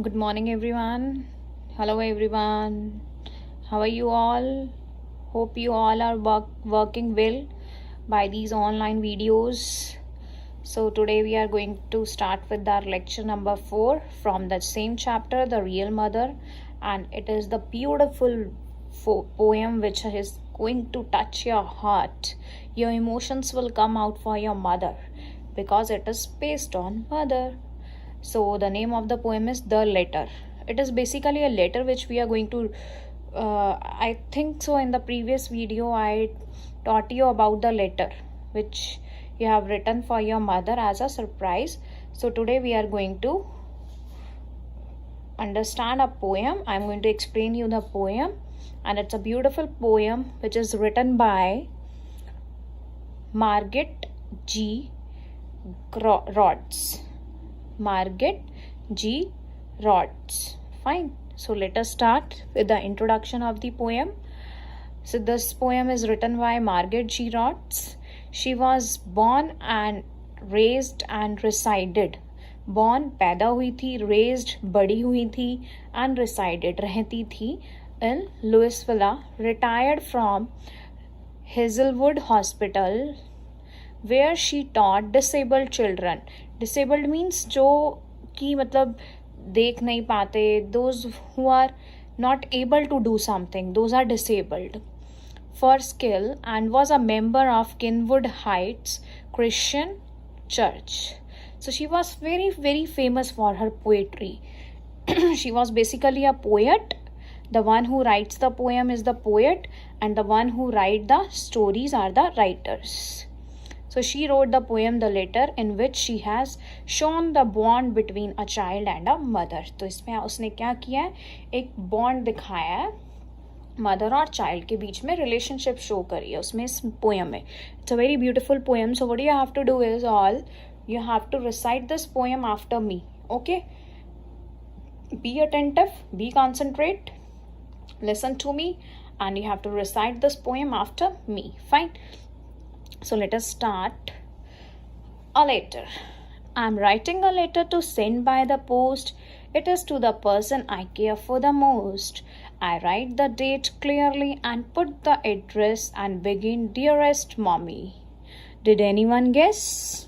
Good morning, everyone. Hello, everyone. How are you all? Hope you all are working well by these online videos. So, today we are going to start with our lecture number 4 from the same chapter, The Real Mother, and it is the beautiful poem which is going to touch your heart. Your emotions will come out for your mother because it is based on mother. So the name of the poem is The Letter. It is basically a letter which we are going to I think so in the previous video I taught you about the letter which you have written for your mother as a surprise. So today we are going to understand a poem. I'm going to explain you the poem, and it's a beautiful poem which is written by Margaret G. Rhodes. Margaret G. Rhodes. Fine. So let us start with the introduction of the poem. So this poem is written by Margaret G. Rhodes. She was born and raised and resided. Born पैदा हुई थी, raised बड़ी हुई थी, and resided रहती थी in Louisville. Retired from Hazelwood Hospital where she taught disabled children. Disabled means जो कि मतलब देख नहीं पाते, those who are not able to do something, those are disabled, for skill, and was a member of Kenwood Heights Christian Church. So she was very famous for her poetry. She was basically a poet. The one who writes the poem is the poet, and the one who write the stories are the writers. So she wrote the poem The Letter, in which she has shown the bond between a child and a mother. तो इसमें उसने क्या किया है, एक bond दिखाया है mother और चाइल्ड के बीच में, रिलेशनशिप शो करी है उसमें इस पोएम में. It's a very beautiful poem. So what you have to do is all you have to recite this poem after me. Okay, be attentive, be concentrate, listen to me, and you have to recite this poem after me. Fine. So let us start. A letter. I'm writing a letter to send by the post. It is to the person I care for the most. I write the date clearly and put the address and begin, Dearest Mommy. Did anyone guess?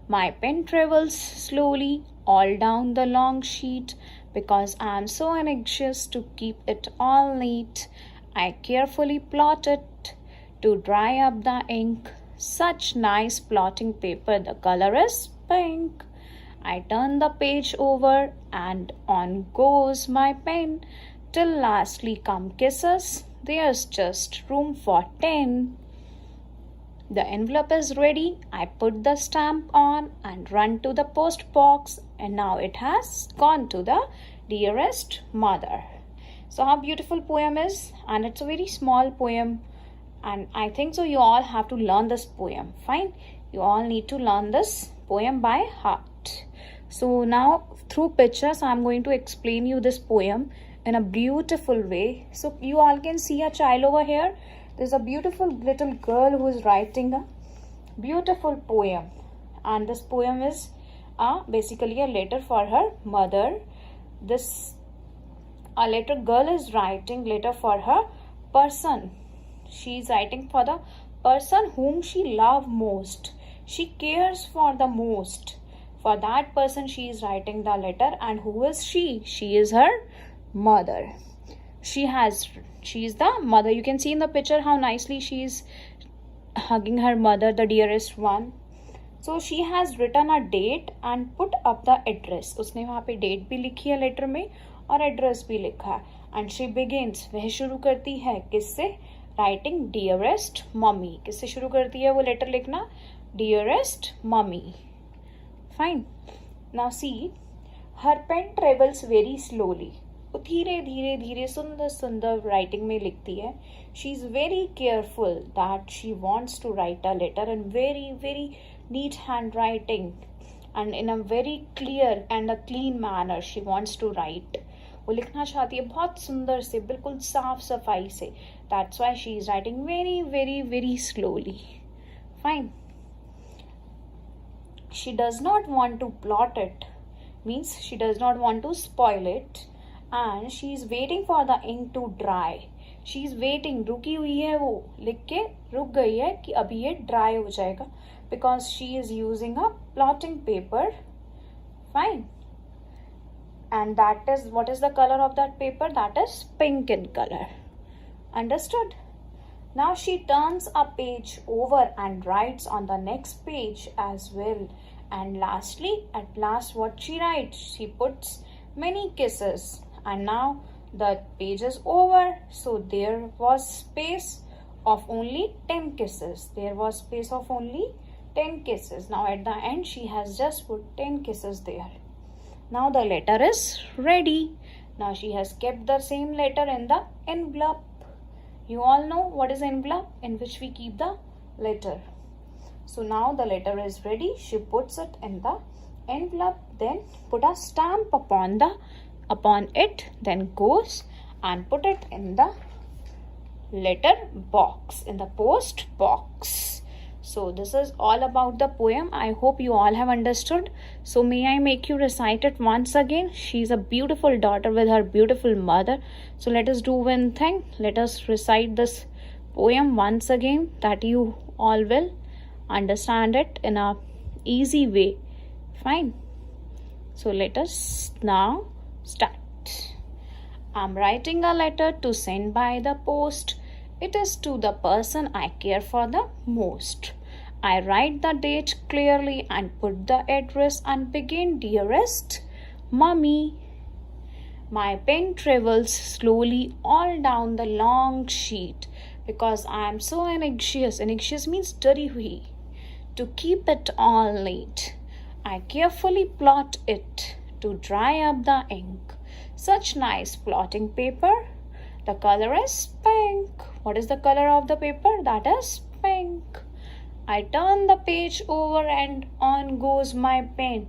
My pen travels slowly all down the long sheet because I am so anxious to keep it all neat. I carefully plot it to dry up the ink. Such nice blotting paper, the color is pink. I turn the page over and on goes my pen till lastly come kisses. There's just room for 10. The envelope is ready. I put the stamp on and run to the post box, and now it has gone to the dearest mother. So how beautiful poem is, and it's a very small poem, and I think so you all have to learn this poem. Fine, you all need to learn this poem by heart. So now through pictures I'm going to explain you this poem in a beautiful way. So you all can see a child over here. There's a beautiful little girl who is writing a beautiful poem, and this poem is basically a letter for her mother. A little girl is writing letter for her person. She is writing for the person whom she loves most. She cares for the most. For that person she is writing the letter, and who is she? She is her mother. She is the mother. You can see in the picture how nicely she is hugging her mother, the dearest one. So she has written a date and put up the address. उसने वहाँ पे date भी लिखी है letter में और address भी लिखा है. And she begins, वह शुरू करती है किससे? Writing dearest mommy. किससे शुरू करती है वो लेटर लिखना? Dearest mommy. Fine. Now see, her pen travels very slowly. धीरे धीरे धीरे सुंदर सुंदर राइटिंग में लिखती है. She is very careful that she wants to write a letter in very neat handwriting and in a very clear and a clean manner. She wants to write, वो लिखना चाहती है बहुत सुंदर से, बिल्कुल साफ सफाई से. That's why she is writing very slowly. Fine. She does not want to blot it. means she does not want to spoil it, and she is waiting for the ink to dry. She is waiting, रुकी हुई है, वो लिख के रुक गई है कि अभी ये ड्राई हो जाएगा, because she is using a plotting paper. Fine. And that is, what is the color of that paper? That is pink in color. Understood? Now she turns a page over and writes on the next page as well. And lastly, at last, what she writes? She puts many kisses. And now the page is over. So there was space of only 10 kisses. There was space of only 10 kisses. Now at the end, she has just put 10 kisses there. Now the letter is ready. Now she has kept the same letter in the envelope. You all know what is envelope, in which we keep the letter. So now the letter is ready. She puts it in the envelope, then put a stamp upon it, then goes and put it in the letter box, in the post box. So this is all about the poem. I hope you all have understood. So may I make you recite it once again? She is a beautiful daughter with her beautiful mother. So let us do one thing. Let us recite this poem once again, that you all will understand it in a easy way. Fine. So let us now start. I'm writing a letter to send by the post. It is to the person I care for the most. I write the date clearly and put the address and begin, dearest Mummy. My pen travels slowly all down the long sheet because I am so anxious. Anxious means डरी हुई. To keep it all neat, I carefully plot it to dry up the ink. Such nice blotting paper. The color is pink. What is the color of the paper? That is pink. I turn the page over and on goes my pen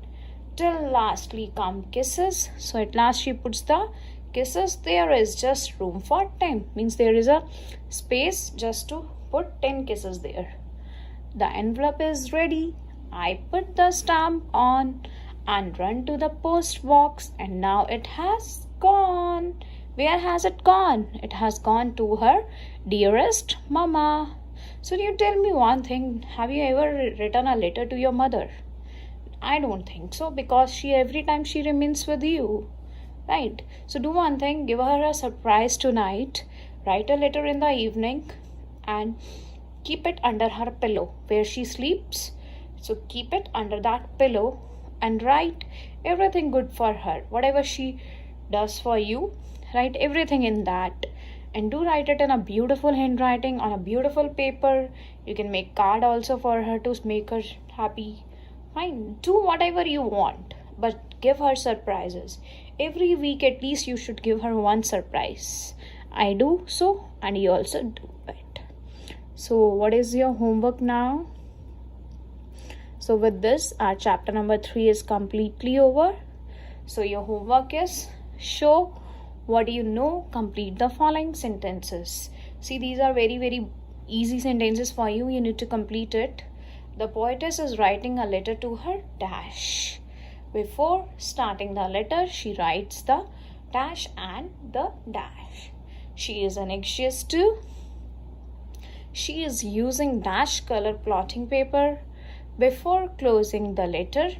till lastly come kisses. So at last she puts the kisses. There is just room for 10. Means there is a space just to put 10 kisses there. The envelope is ready. I put the stamp on and run to the post box, and now it has gone. Where has it gone? It has gone to her dearest Mama. So you tell me one thing. Have you ever written a letter to your mother? I don't think so, because every time she remains with you. Right? So do one thing. Give her a surprise tonight. Write a letter in the evening and keep it under her pillow where she sleeps. So keep it under that pillow and write everything good for her. Whatever she does for you, write everything in that, and do write it in a beautiful handwriting on a beautiful paper. You can make card also for her to make her happy. Fine, do whatever you want, but give her surprises every week. At least you should give her one surprise. I do so, and you also do it. So what is your homework now? So with this, our chapter number 3 is completely over. So your homework is show what you know, complete the following sentences. See, these are very, very easy sentences for you. You need to complete it. The poetess is writing a letter to her dash. Before starting the letter, she writes the dash and the dash. She is anxious too. She is using dash color plotting paper. Before closing the letter,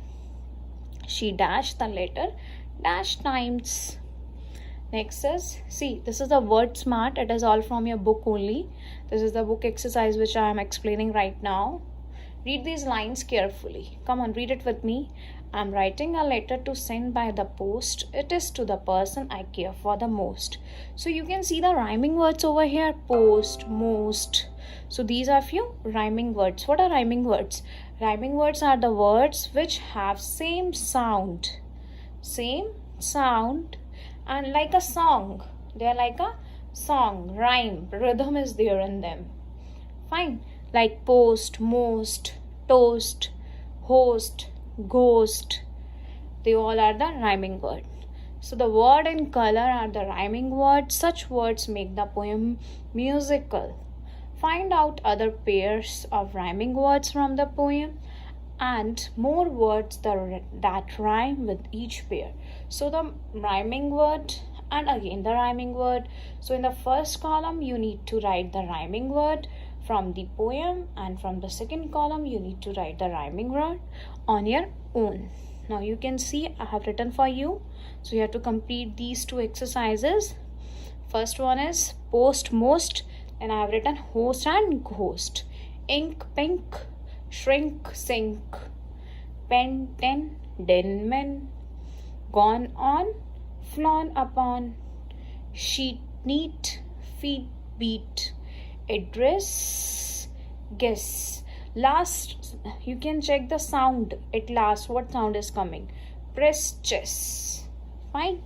she dashed the letter dash times. Next is, see, this is the word smart. It is all from your book only. This is the book exercise which I am explaining right now. Read these lines carefully. Come on, read it with me. I am writing a letter to send by the post. It is to the person I care for the most. So you can see the rhyming words over here. Post, most. So these are few rhyming words. What are rhyming words? Rhyming words are the words which have same sound. Same sound. And like a song. They are like a song. Rhyme. Rhythm is there in them. Fine. Like post, most, toast, host, ghost. They all are the rhyming word. So the word and color are the rhyming words. Such words make the poem musical. Find out other pairs of rhyming words from the poem and more words that rhyme with each pair. So the rhyming word and again the rhyming word. So in the first column you need to write the rhyming word from the poem, and from the second column you need to write the rhyming word on your own. Now you can see I have written for you, so you have to complete these two exercises. First one is post most, and I have written host and ghost. Ink pink, shrink sink, pen ten, den men, gone on, flown upon, sheet neat, feet beat, address, guess. Last, you can check the sound at last, what sound is coming. Press chess. Fine.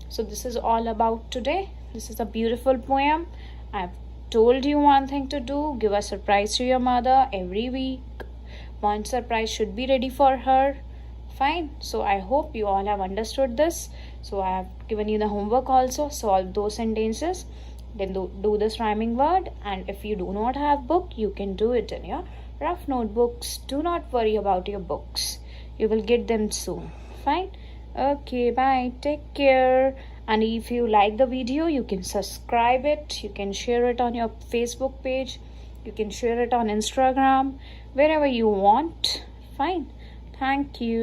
So this is all about today. This is a beautiful poem. I've told you one thing to do: give a surprise to your mother every week. One surprise should be ready for her. Fine. So I hope you all have understood this. So I have given you the homework also. Solve those sentences. Then do this rhyming word. And if you do not have book, you can do it in your rough notebooks. Do not worry about your books. You will get them soon. Fine. Okay, bye. Take care. And if you like the video, you can subscribe it. You can share it on your Facebook page. You can share it on Instagram, wherever you want. Fine. Thank you.